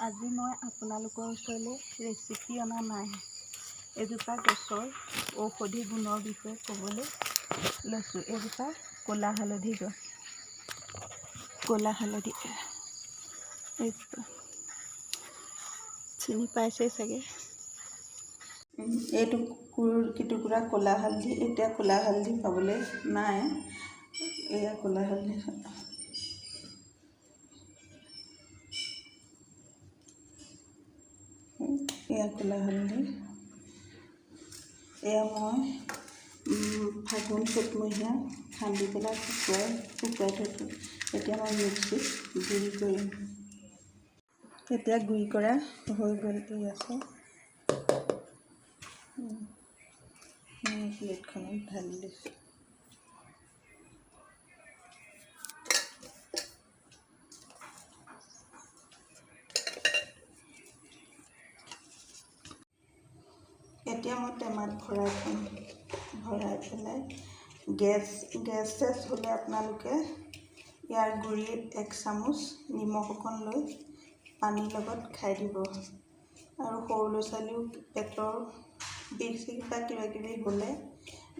আজি মই আপোনালোকৰ ওচৰলৈ ৰেচিপি অনা নাই। এজোপা গছৰ ঔষধি গুণৰ বিষয়ে ক'বলৈ লৈছোঁ। এজোপা ক'লা হালধি গছ। ক'লা হালধি এইজোপা চিনি পাইছেই চাগে। এইটো টুকুৰা ক'লা হালধি। এতিয়া ক'লা হালধি পাবলৈ নাই। এয়া ক'লা হালধি। এয়া ক'লা হালধি। এয়া মই ফাগুন চ'তমহীয়া খান্দি পেলাই শুকুৱাই থৈছোঁ। এতিয়া মই মিক্সিত গুড়ি কৰিম। এতিয়া গুড়ি কৰা হৈ গ'ল। আছে প্লেটখনত ঢালি দিছোঁ। এতিয়া মই টেমাত ভৰাই পেলাই গেছ হ'লে আপোনালোকে ইয়াৰ গুড়িত 1 চামুচ নিমখ অকণ লৈ পানীৰ লগত খাই দিব। আৰু সৰু ল'ৰা ছোৱালীও পেটৰ বিষ বা কিবাকিবি হ'লে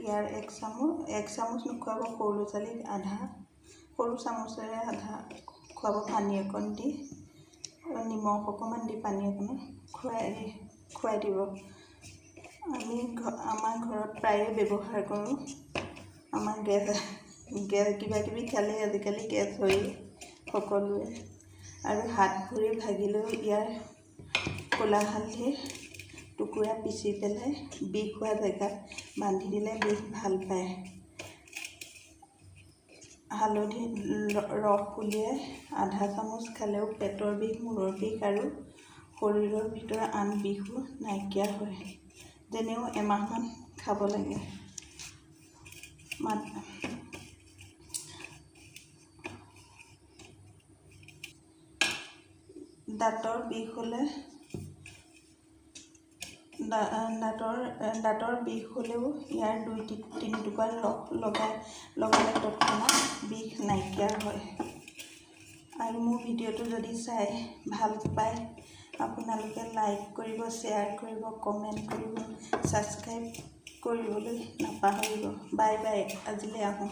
ইয়াৰ 1 চামুচ নোখোৱাব। সৰু ল'ৰা ছোৱালীক সৰু চামুচেৰে আধা খুৱাব। পানী অকণ দি নিমখ অকণমান দি পানী অকণমান খুৱাই দিব। আমাৰ ঘৰত প্ৰায়ে ব্যৱহাৰ কৰোঁ। আমাৰ গেছ কিবাকিবি খালেই আজিকালি গেছ হয়েই সকলোৱে। আৰু হাত ভৰি ভাগিলেও ইয়াৰ ক'লা হালধিৰ টুকুৰা পিচি পেলাই বিষ হোৱা জেগাত বান্ধি দিলে বিষ ভাল পায়। হালধিৰ ৰস উলিয়াই আধা চামুচ খালেও পেটৰ বিষ, মূৰৰ বিষ আৰু শৰীৰৰ ভিতৰৰ আন বিষো নাইকিয়া হয়। যেনেও এমাহমান খাব লাগে। দাঁতৰ বিষ হ'লে হ'লেও ইয়াৰ 2-3 টোপাল লগালে তৎক্ষণাৎ বিষ নাইকিয়া হয়। আৰু মোৰ ভিডিঅ'টো যদি চাই ভাল পায় আপোনালোকে লাইক কৰিব, শ্বেয়াৰ কৰিব, কমেণ্ট কৰিব, ছাবস্ক্ৰাইব কৰিবলৈ নাপাহৰিব। Bye bye. আজিলৈ আহোঁ।